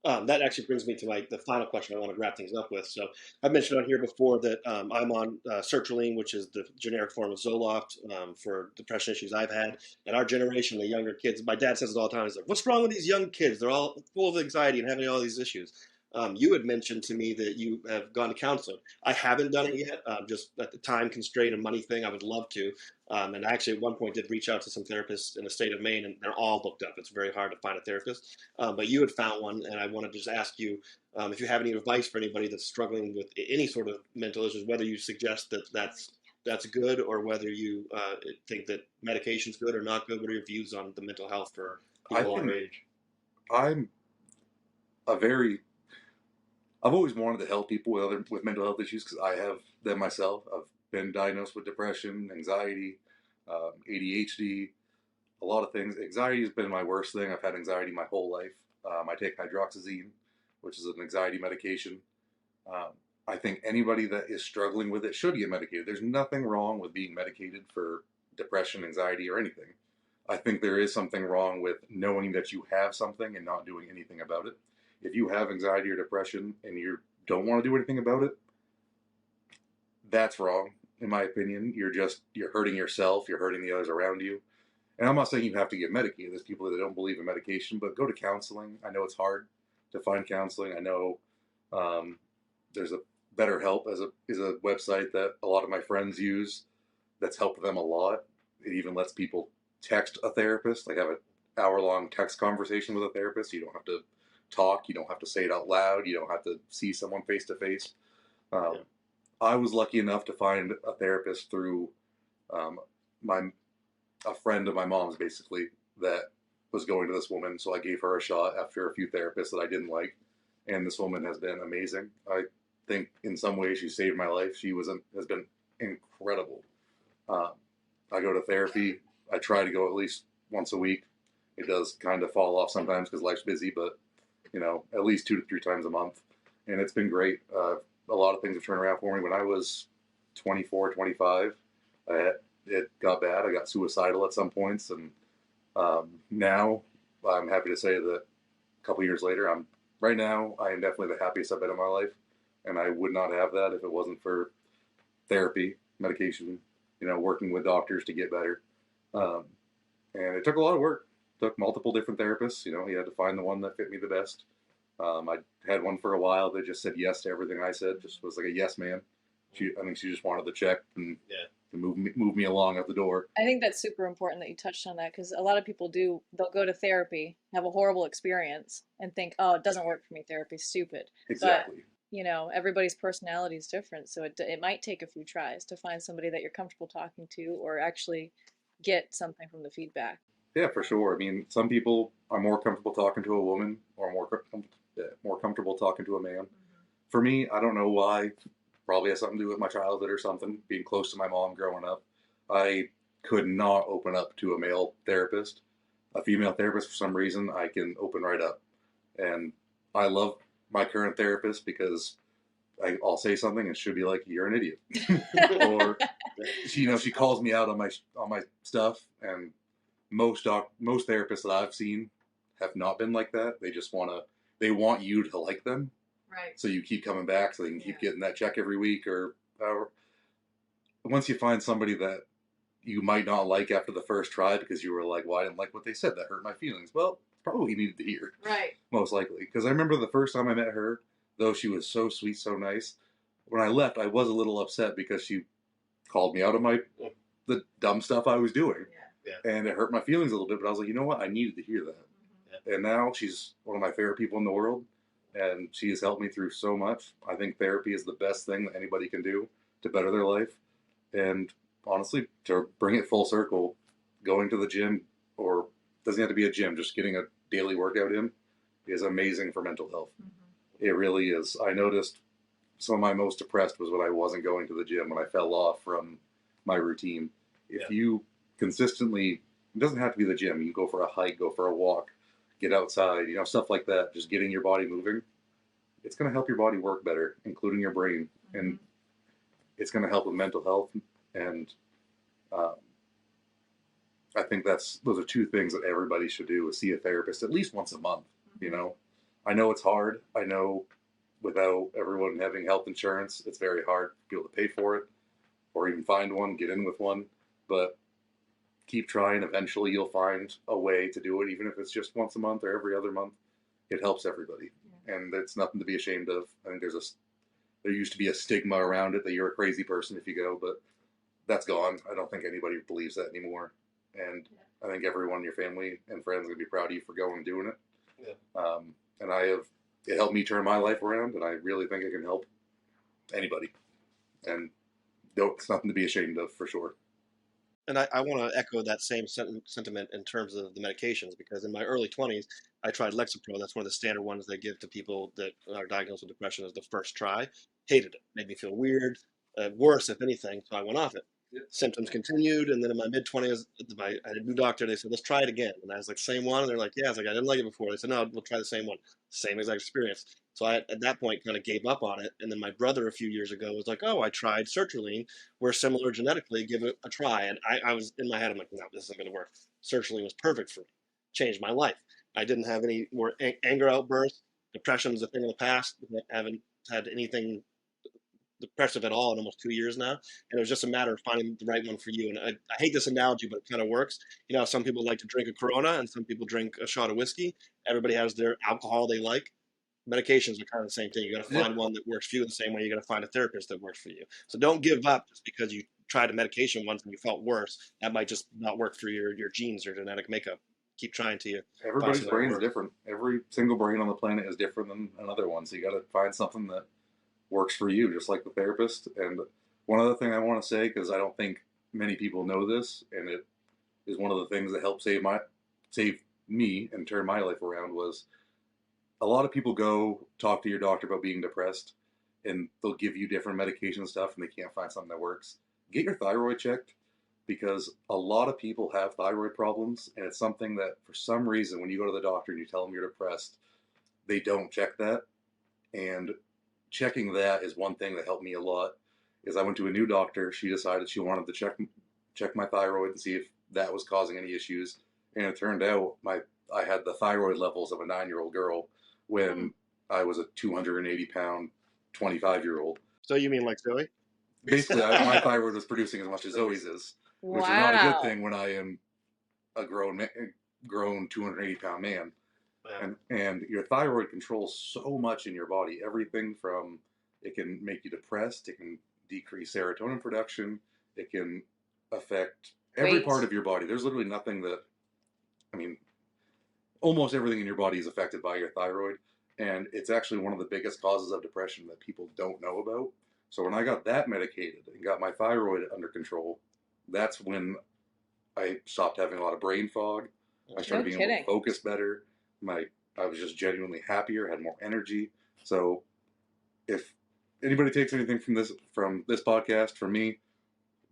That actually brings me to the final question I want to wrap things up with. So I've mentioned on here before that I'm on sertraline, which is the generic form of Zoloft for depression issues I've had. And our generation, the younger kids, my dad says it all the time. He's like, "What's wrong with these young kids? They're all full of anxiety and having all these issues." You had mentioned to me that you have gone to counseling. I haven't done it yet, just at the time constraint and money thing. I would love to. And I actually at one point did reach out to some therapists in the state of Maine, and they're all booked up. It's very hard to find a therapist. But you had found one, and I want to just ask you if you have any advice for anybody that's struggling with any sort of mental issues, whether you suggest that that's good, or whether you think that medication's good or not good. What are your views on the mental health for I people our think age? I'm a very I've always wanted to help people with mental health issues because I have them myself. I've been diagnosed with depression, anxiety, ADHD, a lot of things. Anxiety has been my worst thing. I've had anxiety my whole life. I take hydroxyzine, which is an anxiety medication. Um, I think anybody that is struggling with it should get medicated. There's nothing wrong with being medicated for depression, anxiety, or anything. I think there is something wrong with knowing that you have something and not doing anything about it. If you have anxiety or depression and you don't want to do anything about it, that's wrong, in my opinion. You're hurting yourself, you're hurting the others around you. And I'm not saying you have to get medicated. There's people that don't believe in medication, but go to counseling. I know it's hard to find counseling. I know um, there's a BetterHelp is a website that a lot of my friends use that's helped them a lot. It even lets people text a therapist, like have an hour long text conversation with a therapist. You don't have to talk. You don't have to say it out loud. You don't have to see someone face to face. Yeah. I was lucky enough to find a therapist through um, my a friend of my mom's, basically, that was going to this woman. So I gave her a shot after a few therapists that I didn't like, and this woman has been amazing. I think in some ways she saved my life. She has been incredible. Um, I go to therapy. I try to go at least once a week. It does kind of fall off sometimes because life's busy, but at least 2 to 3 times a month, and it's been great. A lot of things have turned around for me. When I was 24, 25, it got bad. I got suicidal at some points, and now I'm happy to say that a couple years later, right now I am definitely the happiest I've been in my life, and I would not have that if it wasn't for therapy, medication, working with doctors to get better. Um, and it took a lot of work. It took multiple different therapists. You had to find the one that fit me the best. I had one for a while that just said yes to everything I said. Just was like a yes man. I think she just wanted the check and Yeah. to move me along out the door. I think that's super important that you touched on that because a lot of people they'll go to therapy, have a horrible experience, and think, oh, it doesn't work for me. Therapy's stupid. But, Exactly. everybody's personality is different. So it might take a few tries to find somebody that you're comfortable talking to or actually get something from the feedback. Yeah, for sure. I mean, some people are more comfortable talking to a woman or more comfortable talking to a man. For me, I don't know why. Probably has something to do with my childhood or something. Being close to my mom growing up, I could not open up to a male therapist. A female therapist, for some reason, I can open right up. And I love my current therapist because I'll say something and she'll be like, "You're an idiot," or she calls me out on my stuff. And most therapists that I've seen have not been like that. They want you to like them, Right. so you keep coming back, so they can keep getting that check every week. Or once you find somebody that you might not like after the first try because you were like, "Well, I didn't like what they said. That hurt my feelings." Well, probably what you needed to hear, Right. most likely. Because I remember the first time I met her, though she was so sweet, so nice. When I left, I was a little upset because she called me out on the dumb stuff I was doing. Yeah. And it hurt my feelings a little bit, but I was like, you know what? I needed to hear that. Yeah. And now she's one of my favorite people in the world, and she has helped me through so much. I think therapy is the best thing that anybody can do to better their life. And honestly, to bring it full circle, going to the gym, or doesn't have to be a gym, just getting a daily workout in, is amazing for mental health. It really is. I noticed some of my most depressed was when I wasn't going to the gym, when I fell off from my routine. If Yeah. you consistently, it doesn't have to be the gym. You go for a hike, go for a walk, get outside, stuff like that. Just getting your body moving. It's going to help your body work better, including your brain, and it's going to help with mental health. And um, I think those are two things that everybody should do: is see a therapist at least once a month. You know, I know it's hard. I know without everyone having health insurance, it's very hard to be able to pay for it or even find one, get in with one. But keep trying. Eventually, you'll find a way to do it, even if it's just once a month or every other month. It helps everybody, and it's nothing to be ashamed of. I think there used to be a stigma around it that you're a crazy person if you go, but that's gone. I don't think anybody believes that anymore, and I think everyone in your family and friends are gonna be proud of you for going and doing it. Yeah. And it helped me turn my life around, and I really think it can help anybody. And it's nothing to be ashamed of, for sure. And I want to echo that same sentiment in terms of the medications, because in my early 20s, I tried Lexapro. That's one of the standard ones they give to people that are diagnosed with depression as the first try. Hated it. Made me feel weird, worse, if anything. So I went off it. Symptoms continued, and then in my mid 20s, I had a new doctor. They said, "Let's try it again." And I was like, "Same one?" And they're like, "Yeah." I was like, "I didn't like it before." They said, "No, we'll try the same one." Same exact experience. So I, at that point, kind of gave up on it. And then my brother, a few years ago, was like, "Oh, I tried sertraline. We're similar genetically. Give it a try." And I was in my head, I'm like, "No, this isn't going to work." Sertraline was perfect for me. Changed my life. I didn't have any more anger outbursts. Depression is a thing of the past. I haven't had anything depressive at all in almost 2 years now. And it was just a matter of finding the right one for you. And I hate this analogy, but it kind of works. You know, some people like to drink a Corona and some people drink a shot of whiskey. Everybody has their alcohol they like. Medications are kind of the same thing. You got to Yeah. find one that works for you the same way you got to find a therapist that works for you. So don't give up just because you tried a medication once and you felt worse. That might just not work for your genes or genetic makeup. Keep trying to you. Everybody's brain is different. Every single brain on the planet is different than another one. So you got to find something that works for you, just like the therapist. And one other thing I want to say, because I don't think many people know this, and it is one of the things that helped save me and turn my life around, was a lot of people go talk to your doctor about being depressed, and they'll give you different medication stuff, and they can't find something that works. Get your thyroid checked, because a lot of people have thyroid problems, and it's something that for some reason when you go to the doctor and you tell them you're depressed, they don't check that. And checking that is one thing that helped me a lot. Is I went to a new doctor. She decided she wanted to check my thyroid and see if that was causing any issues, and it turned out I had the thyroid levels of a 9-year-old girl when I was a 280-pound 25-year-old. So you mean like Zoe? Basically, my thyroid was producing as much as Zoe's is, which is not a good thing when I am a grown 280-pound man. Yeah. And your thyroid controls so much in your body. Everything from, it can make you depressed, it can decrease serotonin production, it can affect every part of your body. There's literally nothing that, I mean, almost everything in your body is affected by your thyroid. And it's actually one of the biggest causes of depression that people don't know about. So when I got that medicated and got my thyroid under control, that's when I stopped having a lot of brain fog. I started being able to focus better. I was just genuinely happier, had more energy. So if anybody takes anything from this podcast, from me,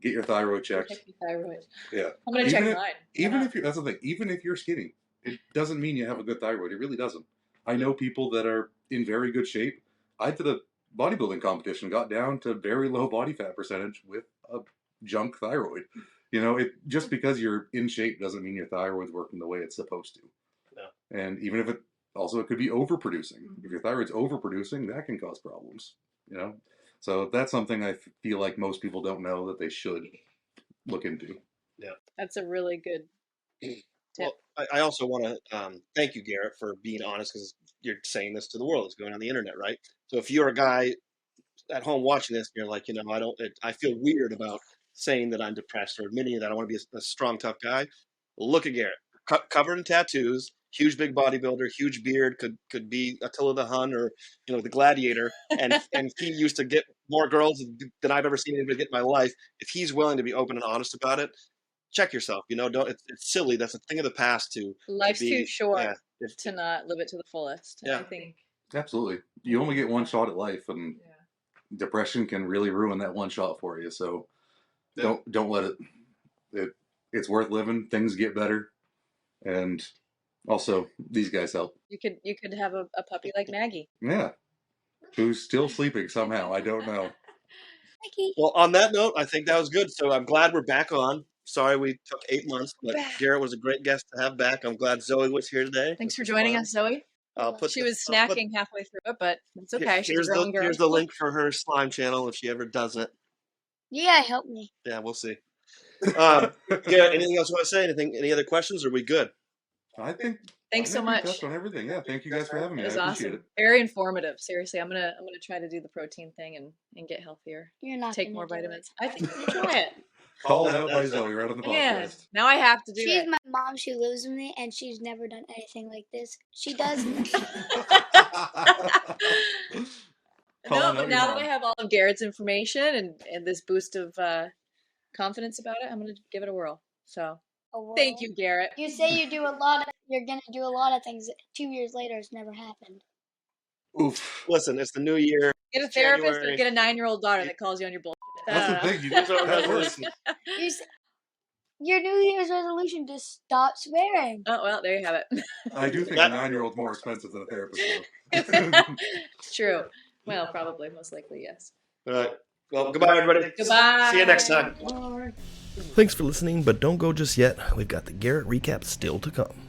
get your thyroid checked. Check your thyroid. Yeah. I'm gonna check mine. That's the thing. Even if you're skinny, it doesn't mean you have a good thyroid. It really doesn't. I know people that are in very good shape. I did a bodybuilding competition, got down to very low body fat percentage with a junk thyroid. You know, just because you're in shape doesn't mean your thyroid's working the way it's supposed to. Yeah. And even if it could be overproducing. If your thyroid's overproducing, that can cause problems. You know, so that's something I feel like most people don't know that they should look into. Yeah, that's a really good tip. Well, I also want to thank you, Garrett, for being honest, because you're saying this to the world. It's going on the internet, right? So if you're a guy at home watching this, and you're like, I feel weird about saying that I'm depressed or admitting that I want to be a strong, tough guy. Look at Garrett, covered in tattoos, huge, big bodybuilder, huge beard, could be Attila the Hun or the Gladiator, and he used to get more girls than I've ever seen anybody get in my life. If he's willing to be open and honest about it, check yourself. Don't. It's silly. That's a thing of the past. Life's too short to not live it to the fullest. Yeah, I think absolutely. You only get one shot at life, and depression can really ruin that one shot for you. So don't let it. It's worth living. Things get better, and also these guys help. You could have a puppy like Maggie. Yeah, who's still sleeping somehow. I don't know. Maggie. Well, on that note, I think that was good. So I'm glad we're back on. Sorry we took 8 months, but Garrett was a great guest to have back. I'm glad Zoe was here today. Thanks for joining us, Zoe. I'll put She was snacking halfway through it, but it's okay. She's a here's grown girl. here's the link for her slime channel if she ever does it. Yeah, help me. Yeah, we'll see. Garrett, anything else you want to say? Any other questions? Or are we good? Thanks so we much. touched on everything. Yeah, thank you guys for having me. It was I appreciate awesome. it. Very informative. Seriously, I'm gonna try to do the protein thing and get healthier. You're not Take gonna more do it. vitamins. I think I'm gonna try it. Called out by Zoe right on the Man, podcast. now I have to do She's it. my mom. She lives with me, and she's never done anything like this. She does. No, but now that I have all of Garrett's information and this boost of confidence about it, I'm gonna give it a whirl. So thank you, Garrett. You say you're gonna do a lot of things. 2 years later, it's never happened. Oof. Listen, it's the new year. Get a therapist January. or get a 9-year-old daughter that calls you on your bullshit. That's the thing. That works. Your New Year's resolution to stop swearing. Oh well, there you have it. I do think a 9-year-old's more expensive than a therapist, though. It's true. Well, probably, most likely, yes. All right. Well, goodbye, everybody. Goodbye. See you next time. Bye. Thanks for listening, but don't go just yet. We've got the Garrett recap still to come.